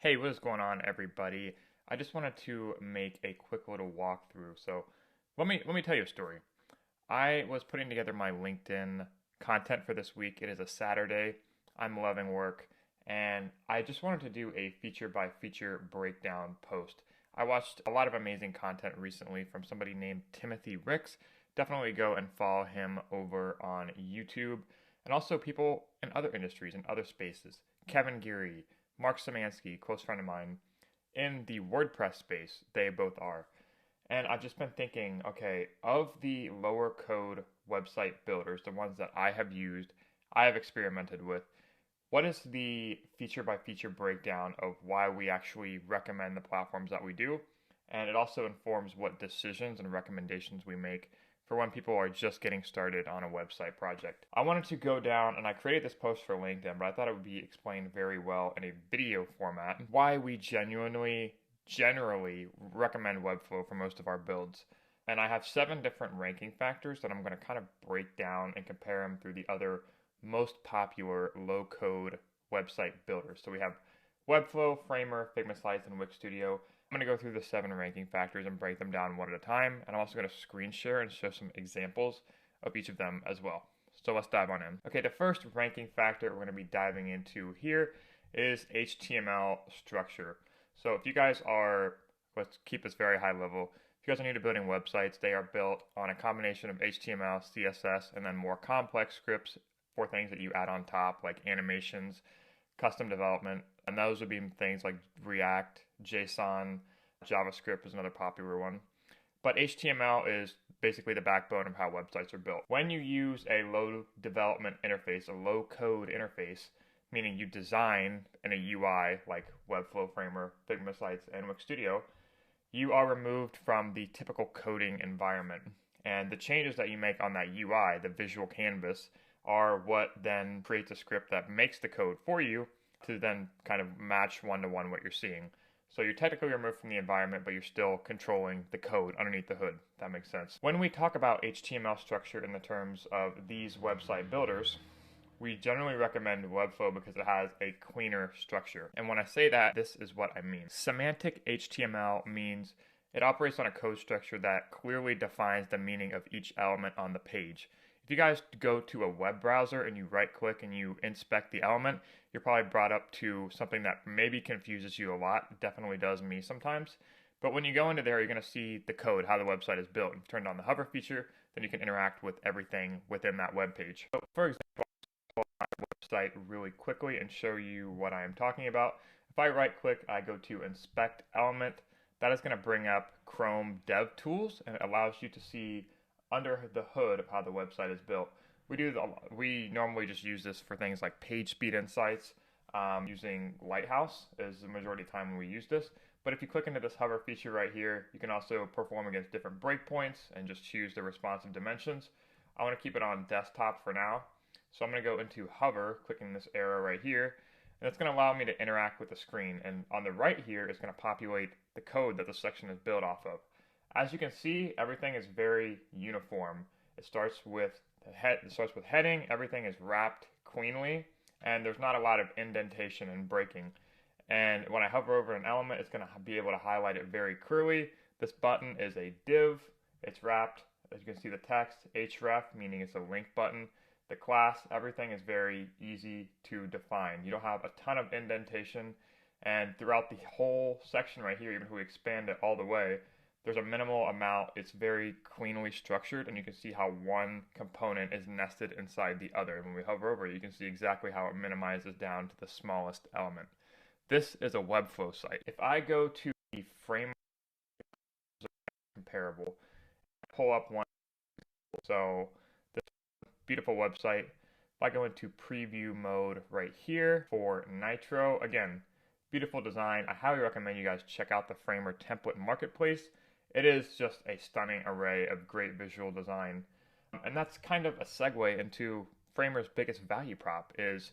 Hey, what is going on, everybody? I just wanted to make a quick little walkthrough. So, let me tell you a story. I was putting together my LinkedIn content for this week. It is a Saturday. I'm loving work, and I just wanted to do a feature by feature breakdown post. I watched a lot of amazing content recently from somebody named Timothy Ricks. Definitely go and follow him over on YouTube, and also people in other industries and other spaces. Kevin Geary, Mark Szymanski, close friend of mine, in the WordPress space, they both are. And I've just been thinking, okay, of the lower code website builders, the ones that I have used, I have experimented with, what is the feature by feature breakdown of why we actually recommend the platforms that we do? And it also informs what decisions and recommendations we make for when people are just getting started on a website project. I wanted to go down and I created this post for LinkedIn, but I thought it would be explained very well in a video format why we generally recommend Webflow for most of our builds. And I have 7 different ranking factors that I'm going to kind of break down and compare them through the other most popular low code website builders. So we have Webflow, Framer, Figma Sites, and Wix Studio. I'm going to go through the 7 ranking factors and break them down one at a time. And I'm also going to screen share and show some examples of each of them as well. So let's dive on in. Okay, the first ranking factor we're going to be diving into here is HTML structure. So if you guys are, let's keep this very high level. If you guys are new to building websites, they are built on a combination of HTML, CSS, and then more complex scripts for things that you add on top, like animations, custom development, and those would be things like React, JSON, JavaScript is another popular one. But HTML is basically the backbone of how websites are built. When you use a low development interface, a low code interface, meaning you design in a UI like Webflow, Framer, Figma Sites, and Wix Studio, you are removed from the typical coding environment. And the changes that you make on that UI, the visual canvas, are what then creates a script that makes the code for you to then kind of match one-to-one what you're seeing. So you're technically removed from the environment, but you're still controlling the code underneath the hood. If that makes sense. When we talk about HTML structure in the terms of these website builders, we generally recommend Webflow because it has a cleaner structure. And when I say that, this is what I mean. Semantic HTML means it operates on a code structure that clearly defines the meaning of each element on the page. If you guys go to a web browser and you right click and you inspect the element, you're probably brought up to something that maybe confuses you a lot. It definitely does me sometimes. But when you go into there, you're going to see the code, how the website is built. You turn on the hover feature, then you can interact with everything within that web page. So for example, website really quickly and show you what I am talking about. If I right click, I go to inspect element, that is going to bring up Chrome DevTools and it allows you to see under the hood of how the website is built. We normally just use this for things like page speed insights, using Lighthouse is the majority of the time when we use this. But if you click into this hover feature right here, you can also perform against different breakpoints and just choose the responsive dimensions. I want to keep it on desktop for now. So I'm going to go into hover, clicking this arrow right here, and it's going to allow me to interact with the screen. And on the right here is going to populate the code that the section is built off of. As you can see, everything is very uniform. It starts with heading, everything is wrapped cleanly, and there's not a lot of indentation and breaking. And when I hover over an element, it's going to be able to highlight it very clearly. This button is a div, it's wrapped. As you can see the text, href, meaning it's a link button. The class, everything is very easy to define. You don't have a ton of indentation, and throughout the whole section right here, even if we expand it all the way, there's a minimal amount. It's very cleanly structured, and you can see how one component is nested inside the other. And when we hover over it, you can see exactly how it minimizes down to the smallest element. This is a Webflow site. If I go to the frame comparable, pull up one, so this beautiful website. If I go into preview mode right here for Nitro, again, beautiful design. I highly recommend you guys check out the Framer template marketplace. It is just a stunning array of great visual design. And that's kind of a segue into Framer's biggest value prop is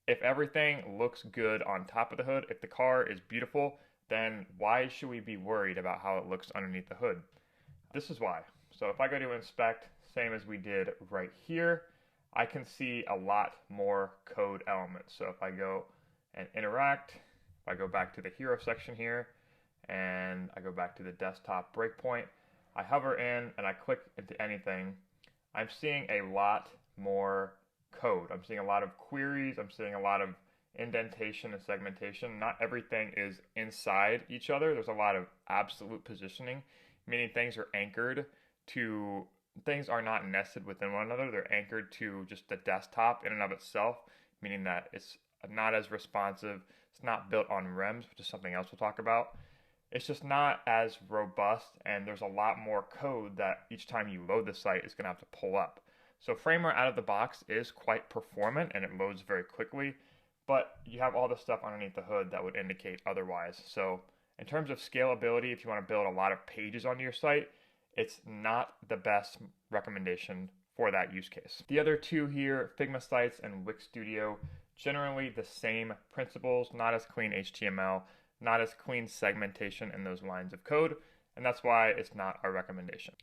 if everything looks good on top of the hood, if the car is beautiful, then why should we be worried about how it looks underneath the hood? This is why. So if I go to inspect, same as we did right here, I can see a lot more code elements. So if I go and interact, I go back to the hero section here, and I go back to the desktop breakpoint. I hover in and I click into anything. I'm seeing a lot more code. I'm seeing a lot of queries. I'm seeing a lot of indentation and segmentation. Not everything is inside each other. There's a lot of absolute positioning, meaning things are anchored to, things are not nested within one another. They're anchored to just the desktop in and of itself, meaning that it's not as responsive. It's not built on REMs, which is something else we'll talk about. It's just not as robust, and there's a lot more code that each time you load the site is going to have to pull up. So Framer out of the box is quite performant and it loads very quickly, but you have all the stuff underneath the hood that would indicate otherwise. So in terms of scalability, if you want to build a lot of pages onto your site, it's not the best recommendation for that use case. The other two here, Figma Sites and Wix Studio, generally the same principles, not as clean HTML, not as clean segmentation in those lines of code, and that's why it's not our recommendation.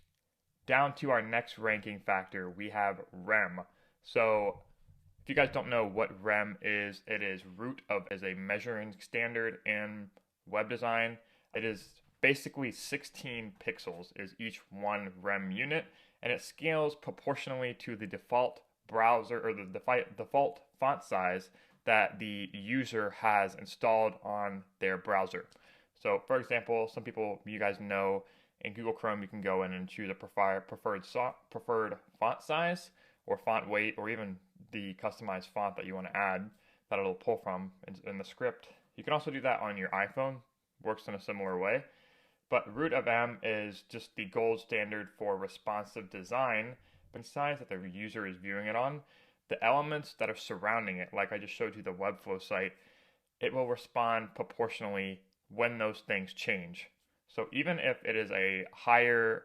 Down to our next ranking factor, we have REM. So if you guys don't know what REM is, it is root of as a measuring standard in web design. It is basically 16 pixels is each one REM unit, and it scales proportionally to the default browser or the default font size that the user has installed on their browser. So for example, some people, you guys know, in Google Chrome you can go in and choose a preferred font size or font weight, or even the customized font that you want to add that it'll pull from in the script. You can also do that on your iPhone, works in a similar way. But root of M is just the gold standard for responsive design, but size that the user is viewing it on. The elements that are surrounding it, like I just showed you the Webflow site, it will respond proportionally when those things change. So even if it is a higher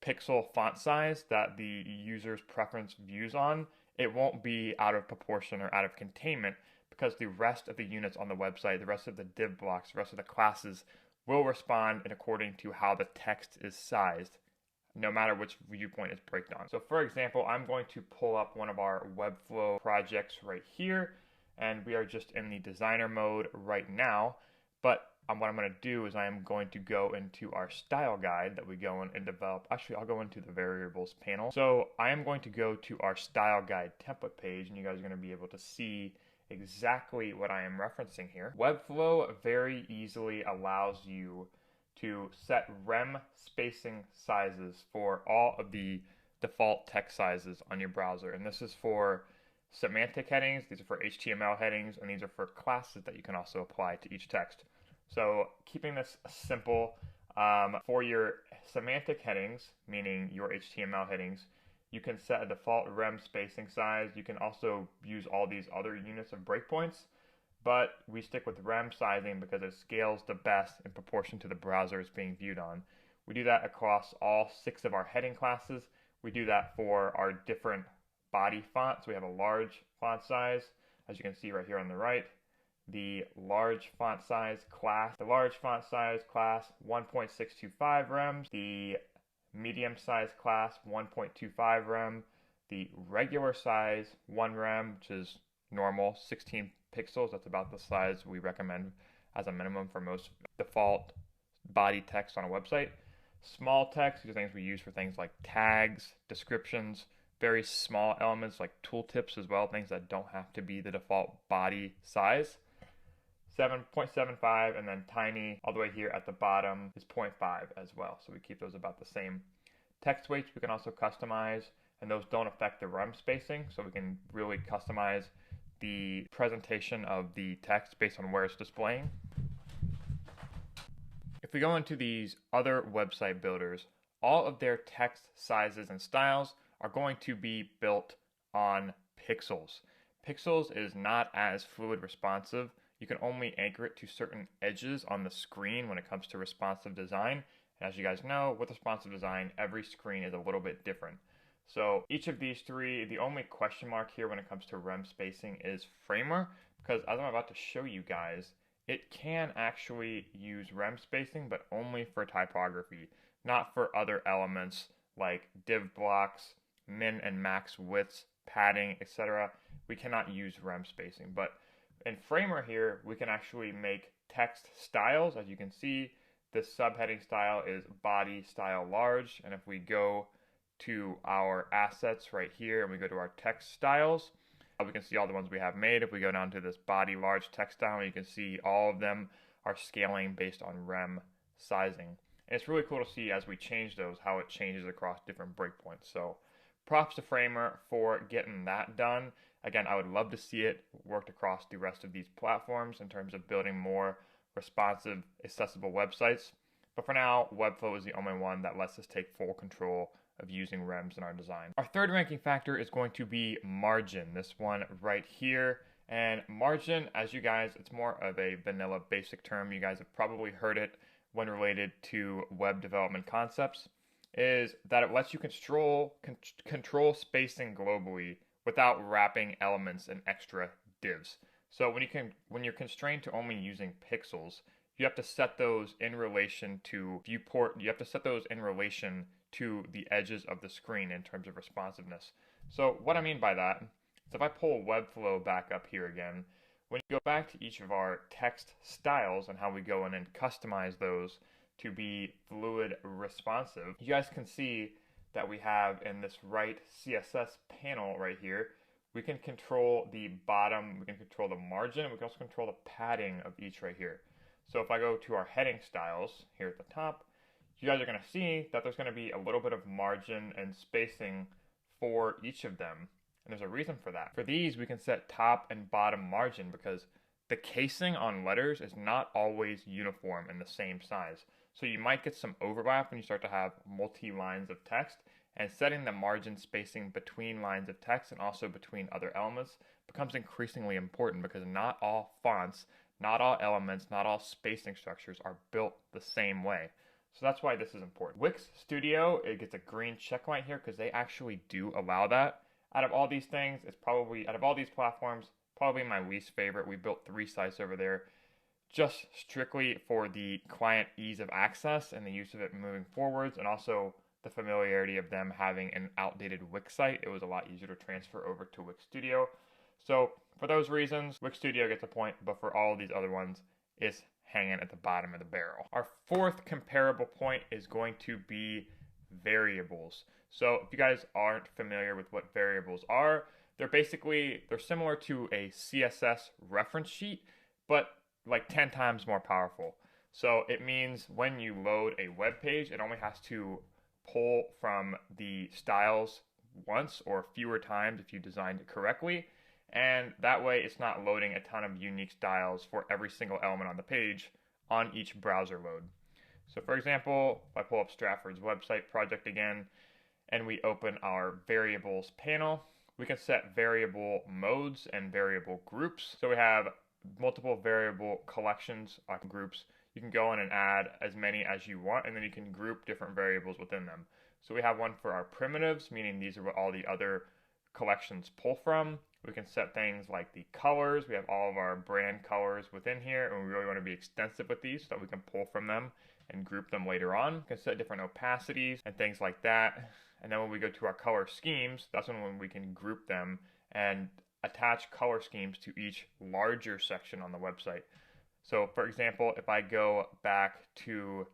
pixel font size that the user's preference views on, it won't be out of proportion or out of containment, because the rest of the units on the website, the rest of the div blocks, the rest of the classes will respond in according to how the text is sized, no matter which viewpoint is breaked on. So for example, I'm going to pull up one of our Webflow projects right here, and we are just in the designer mode right now. But what I'm going to do is I am going to go into our style guide that we go in and develop. Actually, I'll go into the variables panel. So I am going to go to our style guide template page, and you guys are going to be able to see exactly what I am referencing here. Webflow very easily allows you to set REM spacing sizes for all of the default text sizes on your browser. And this is for semantic headings, these are for HTML headings, and these are for classes that you can also apply to each text. So keeping this simple, for your semantic headings, meaning your HTML headings, you can set a default REM spacing size. You can also use all these other units of breakpoints, but we stick with REM sizing because it scales the best in proportion to the browser it's being viewed on. We do that across all 6 of our heading classes. We do that for our different body fonts. We have a large font size, as you can see right here on the right. The large font size class, 1.625 rems. The medium size class, 1.25 rem. The regular size, 1 rem, which is normal, 16 pixels. That's about the size we recommend as a minimum for most default body text on a website. Small text, these are things we use for things like tags, descriptions, very small elements like tooltips as well, things that don't have to be the default body size. 7.75, and then tiny all the way here at the bottom is 0.5 as well. So we keep those about the same. Text weights we can also customize, and those don't affect the REM spacing, so we can really customize the presentation of the text based on where it's displaying. If we go into these other website builders, all of their text sizes and styles are going to be built on pixels. Pixels is not as fluid responsive. You can only anchor it to certain edges on the screen when it comes to responsive design. And as you guys know, with responsive design, every screen is a little bit different. So each of these 3, the only question mark here when it comes to REM spacing is Framer, because as I'm about to show you guys, it can actually use REM spacing, but only for typography, not for other elements like div blocks, min and max widths, padding, etc. We cannot use REM spacing, but in Framer here, we can actually make text styles. As you can see, this subheading style is body style large. And if we go to our assets right here and we go to our text styles, we can see all the ones we have made. If we go down to this body large text style, you can see all of them are scaling based on rem sizing. And it's really cool to see as we change those, how it changes across different breakpoints. So props to Framer for getting that done. Again, I would love to see it worked across the rest of these platforms in terms of building more responsive, accessible websites. But for now, Webflow is the only one that lets us take full control of using rems in our design. Our third ranking factor is going to be margin, this one right here. And margin, as you guys, it's more of a vanilla basic term. You guys have probably heard it when related to web development concepts, is that it lets you control spacing globally without wrapping elements in extra divs. So when you're constrained to only using pixels, you have to set those in relation to viewport. You have to set those in relation to the edges of the screen in terms of responsiveness. So what I mean by that is if I pull Webflow back up here again, when you go back to each of our text styles and how we go in and customize those to be fluid responsive, you guys can see that we have in this right CSS panel right here, we can control the bottom, we can control the margin, we can also control the padding of each right here. So if I go to our heading styles here at the top, you guys are going to see that there's going to be a little bit of margin and spacing for each of them. And there's a reason for that. For these, we can set top and bottom margin because the casing on letters is not always uniform in the same size. So you might get some overlap when you start to have multi-lines of text, and setting the margin spacing between lines of text and also between other elements becomes increasingly important because not all fonts, not all elements, not all spacing structures are built the same way. So that's why this is important. Wix Studio, it gets a green check right here because they actually do allow that. Out of all these things, it's probably, out of all these platforms, probably my least favorite. We built 3 sites over there just strictly for the client ease of access and the use of it moving forwards, and also the familiarity of them having an outdated Wix site. It was a lot easier to transfer over to Wix Studio. So for those reasons, Wix Studio gets a point, but for all of these other ones, it's hanging at the bottom of the barrel. Our fourth comparable point is going to be variables. So if you guys aren't familiar with what variables are, they're similar to a CSS reference sheet, but like 10 times more powerful. So it means when you load a web page, it only has to pull from the styles once or fewer times if you designed it correctly. And that way it's not loading a ton of unique styles for every single element on the page on each browser load. So for example, if I pull up Stratford's website project again, and we open our variables panel, we can set variable modes and variable groups. So we have multiple variable collections, groups. You can go in and add as many as you want, and then you can group different variables within them. So we have one for our primitives, meaning these are what all the other collections pull from. We can set things like the colors. We have all of our brand colors within here, and we really want to be extensive with these so that we can pull from them and group them later on. We can set different opacities and things like that. And then when we go to our color schemes, that's when we can group them and attach color schemes to each larger section on the website. So for example, if I go back to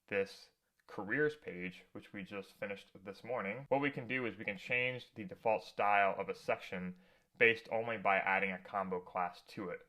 this careers page, which we just finished this morning, what we can do is we can change the default style of a section based only by adding a combo class to it.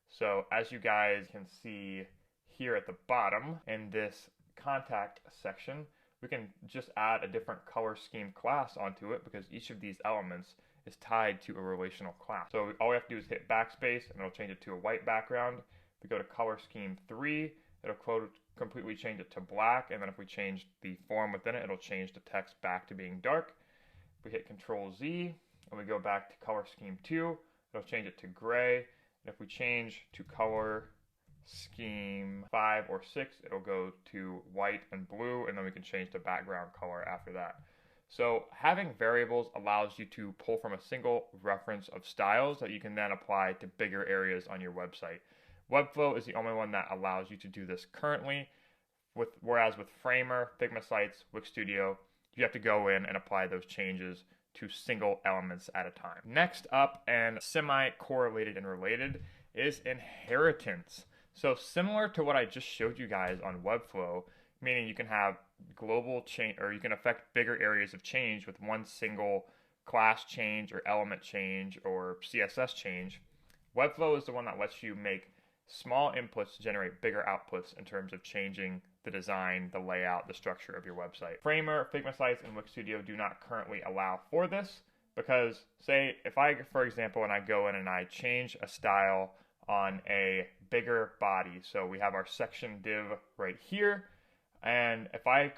So as you guys can see here at the bottom in this contact section, we can just add a different color scheme class onto it because each of these elements is tied to a relational class. So all we have to do is hit backspace and it'll change it to a white background. If we go to color scheme 3, it'll completely change it to black, and then if we change the form within it, it'll change the text back to being dark. If we hit Control Z and we go back to color scheme 2, it'll change it to gray. And if we change to color scheme 5 or 6, it'll go to white and blue, and then we can change the background color after that. So having variables allows you to pull from a single reference of styles that you can then apply to bigger areas on your website. Webflow is the only one that allows you to do this currently, whereas with Framer, Figma Sites, Wix Studio, you have to go in and apply those changes to single elements at a time. Next up, and semi-correlated and related, is inheritance. So similar to what I just showed you guys on Webflow, meaning you can have global change, or you can affect bigger areas of change with one single class change or element change or CSS change. Webflow is the one that lets you make small inputs to generate bigger outputs in terms of changing the design, the layout, the structure of your website. Framer, Figma Sites, and Wix Studio do not currently allow for this because, say, if I, for example, when I go in and I change a style on a bigger body, so we have our section div right here, and if I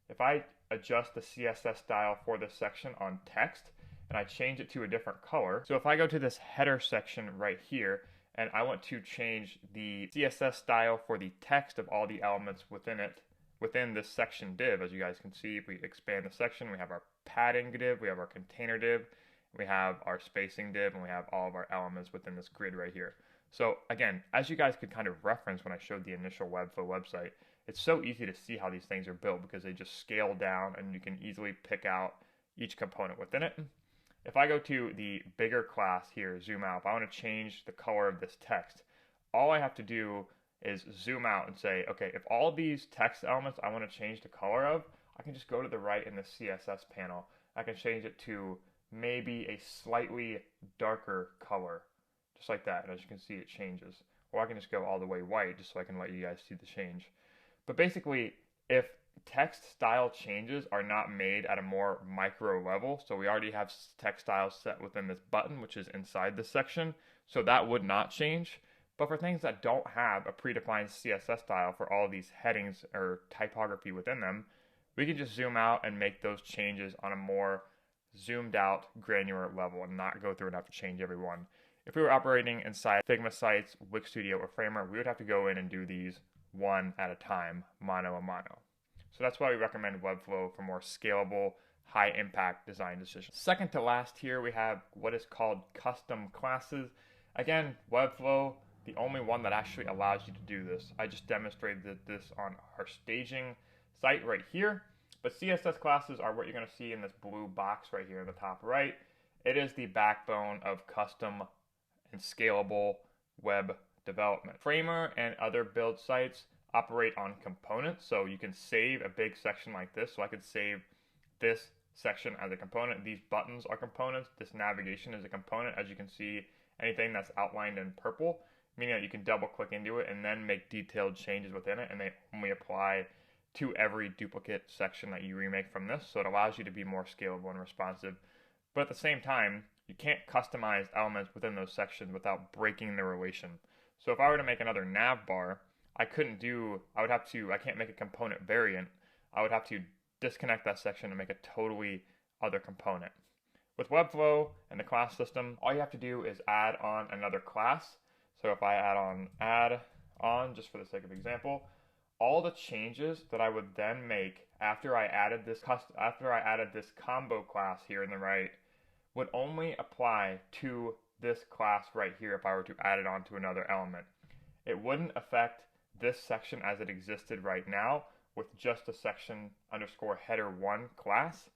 if I adjust the CSS style for this section on text and I change it to a different color, so if I go to this header section right here and I want to change the CSS style for the text of all the elements within this section div, as you guys can see, if we expand the section, we have our padding div, we have our container div, we have our spacing div, and we have all of our elements within this grid right here. So again, as you guys could kind of reference when I showed the initial Webflow website, it's so easy to see how these things are built because they just scale down and you can easily pick out each component within it. If I go to the bigger class here, zoom out, if I want to change the color of this text, all I have to do is zoom out and say, okay, if all these text elements I want to change the color of, I can just go to the right in the CSS panel. I can change it to maybe a slightly darker color, just like that. And as you can see, it changes. Or I can just go all the way white just so I can let you guys see the change. But basically, if text style changes are not made at a more micro level, so we already have text styles set within this button, which is inside this section, so that would not change. But for things that don't have a predefined CSS style for all of these headings or typography within them, we can just zoom out and make those changes on a more zoomed out granular level and not go through and have to change every one. If we were operating inside Figma Sites, Wix Studio, or Framer, we would have to go in and do these one at a time, mano a mano. So that's why we recommend Webflow for more scalable, high impact design decisions. Second to last here, we have what is called custom classes. Again, Webflow, the only one that actually allows you to do this. I just demonstrated this on our staging site right here. But CSS classes are what you're going to see in this blue box right here in the top right. It is the backbone of custom and scalable web development. Framer and other build sites operate on components, so you can save a big section like this. So I could save this section as a component. These buttons are components. This navigation is a component. As you can see, anything that's outlined in purple, meaning that you can double click into it and then make detailed changes within it, and they only apply to every duplicate section that you remake from this. So it allows you to be more scalable and responsive. But at the same time, you can't customize elements within those sections without breaking the relation. So if I were to make another nav bar, I can't make a component variant. I would have to disconnect that section and make a totally other component. With Webflow and the class system, all you have to do is add on another class. So if I add on, just for the sake of example, all the changes that I would then make after I added this combo class here in the right would only apply to this class right here if I were to add it onto another element. It wouldn't affect this section as it existed right now with just a section underscore header 1 class.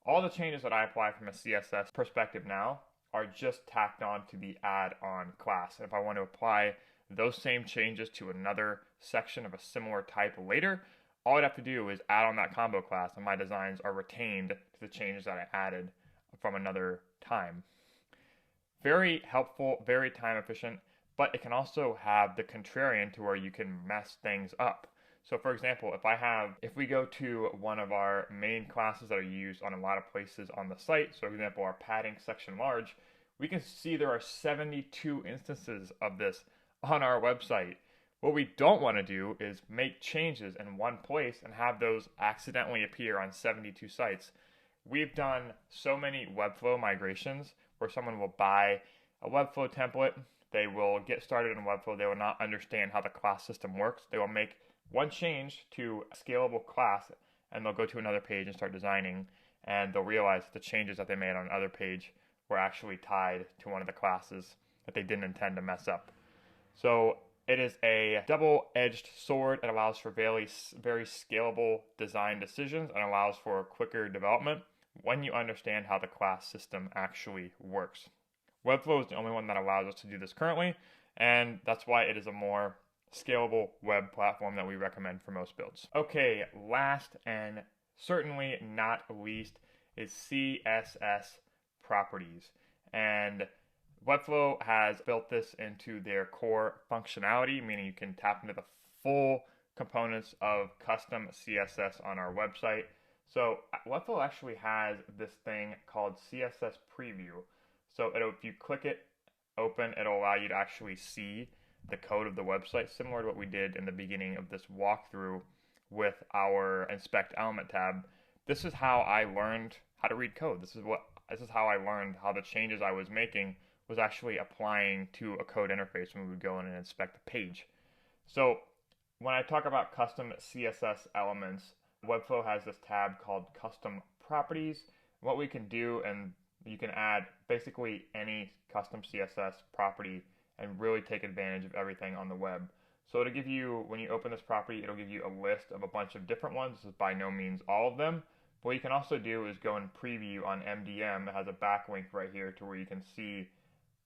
All the changes that I apply from a CSS perspective now are just tacked on to the add-on class. And if I want to apply those same changes to another section of a similar type later, all I'd have to do is add on that combo class and my designs are retained to the changes that I added from another time. Very helpful, very time efficient, but it can also have the contrarian to where you can mess things up. So for example, if we go to one of our main classes that are used on a lot of places on the site, so for example, our padding section large, we can see there are 72 instances of this on our website. What we don't want to do is make changes in one place and have those accidentally appear on 72 sites. We've done so many Webflow migrations where someone will buy a Webflow template, they will get started in Webflow, they will not understand how the class system works, they will make one change to a scalable class and they'll go to another page and start designing, and they'll realize that the changes that they made on another page were actually tied to one of the classes that they didn't intend to mess up. So it is a double-edged sword. It allows for very scalable design decisions and allows for quicker development when you understand how the class system actually works. Webflow is the only one that allows us to do this currently, and that's why it is a more scalable web platform that we recommend for most builds. Okay, last and certainly not least is CSS properties. And Webflow has built this into their core functionality, meaning you can tap into the full components of custom CSS on our website. So Webflow actually has this thing called CSS Preview. So if you click it open, it'll allow you to actually see the code of the website, similar to what we did in the beginning of this walkthrough with our Inspect Element tab. This is how I learned how to read code. This is how I learned how the changes I was making was actually applying to a code interface when we would go in and inspect the page. So when I talk about custom CSS elements, Webflow has this tab called Custom Properties. What we can do, and you can add basically any custom CSS property and really take advantage of everything on the web. So it'll give you, when you open this property, it'll give you a list of a bunch of different ones. This is by no means all of them. But what you can also do is go and preview on MDM. It has a backlink right here to where you can see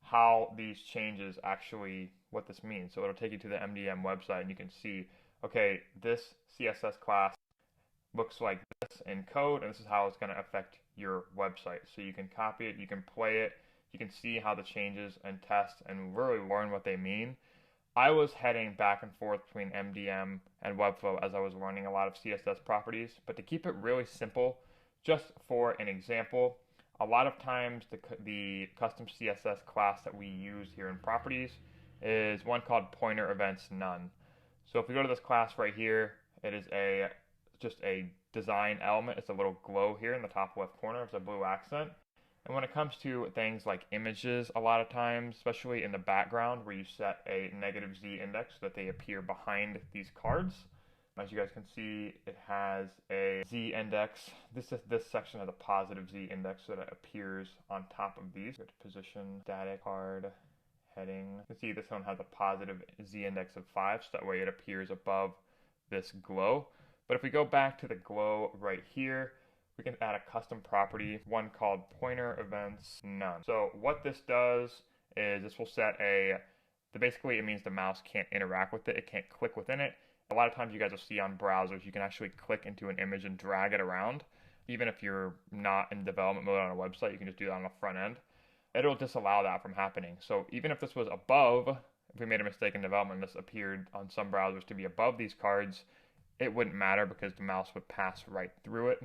how these changes actually, what this means. So it'll take you to the MDM website and you can see, okay, this CSS class looks like this in code, and this is how it's going to affect your website. So you can copy it, you can play it, you can see how the changes and test and really learn what they mean. I was heading back and forth between MDM and Webflow as I was learning a lot of CSS properties, but to keep it really simple, just for an example, a lot of times the custom CSS class that we use here in properties is one called pointer events none. So if we go to this class right here, it is just a design element. It's a little glow here in the top left corner. It's a blue accent. And when it comes to things like images, a lot of times, especially in the background where you set a -z index so that they appear behind these cards. As you guys can see, it has a Z index. This section has a positive Z index so that it appears on top of these. Go to position, static, card, heading. You can see this one has a positive Z index of 5, so that way it appears above this glow. But if we go back to the glow right here, we can add a custom property, one called pointer events none. So what this does is this will set basically it means the mouse can't interact with it, it can't click within it. A lot of times you guys will see on browsers, you can actually click into an image and drag it around. Even if you're not in development mode on a website, you can just do that on the front end. It'll disallow that from happening. So even if this was above, if we made a mistake in development, this appeared on some browsers to be above these cards, it wouldn't matter because the mouse would pass right through it.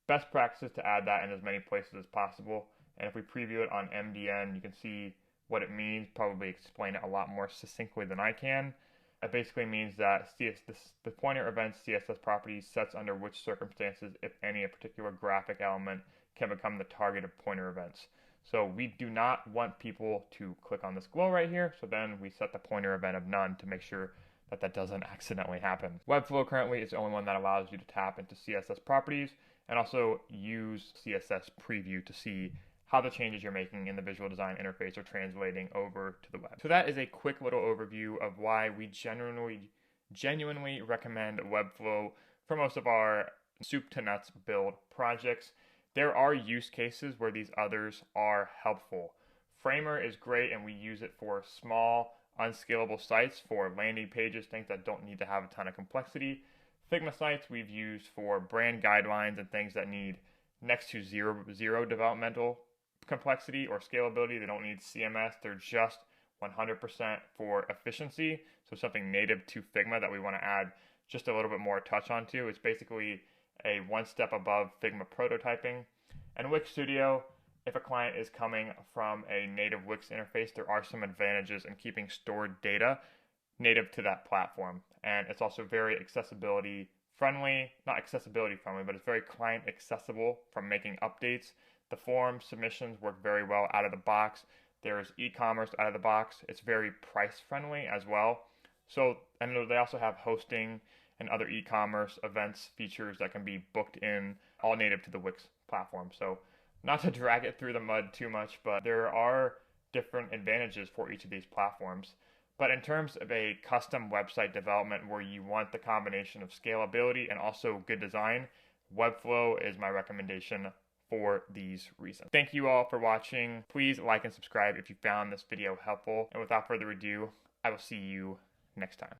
Best practice is to add that in as many places as possible. And if we preview it on MDN, you can see what it means, probably explain it a lot more succinctly than I can. It basically means that the pointer events CSS property sets under which circumstances, if any, a particular graphic element can become the target of pointer events. So we do not want people to click on this glow right here, so then we set the pointer event of none to make sure that that doesn't accidentally happen. Webflow currently is the only one that allows you to tap into CSS properties and also use CSS preview to see how the changes you're making in the visual design interface are translating over to the web. So that is a quick little overview of why we genuinely recommend Webflow for most of our soup to nuts build projects. There are use cases where these others are helpful. Framer is great and we use it for small, unscalable sites, for landing pages, things that don't need to have a ton of complexity. Figma Sites we've used for brand guidelines and things that need next to zero developmental complexity or scalability. They don't need CMS. They're just 100% for efficiency. So something native to Figma that we want to add just a little bit more touch onto. It's basically a one step above Figma prototyping. And Wix Studio, if a client is coming from a native Wix interface, there are some advantages in keeping stored data native to that platform. And it's also very accessibility friendly, not accessibility friendly, but it's very client accessible from making updates. The form submissions work very well out of the box. There's e-commerce out of the box. It's very price friendly as well. So, and they also have hosting and other e-commerce events features that can be booked in, all native to the Wix platform. So not to drag it through the mud too much, but there are different advantages for each of these platforms. But in terms of a custom website development where you want the combination of scalability and also good design, Webflow is my recommendation for these reasons. Thank you all for watching. Please like and subscribe if you found this video helpful. And without further ado, I will see you next time.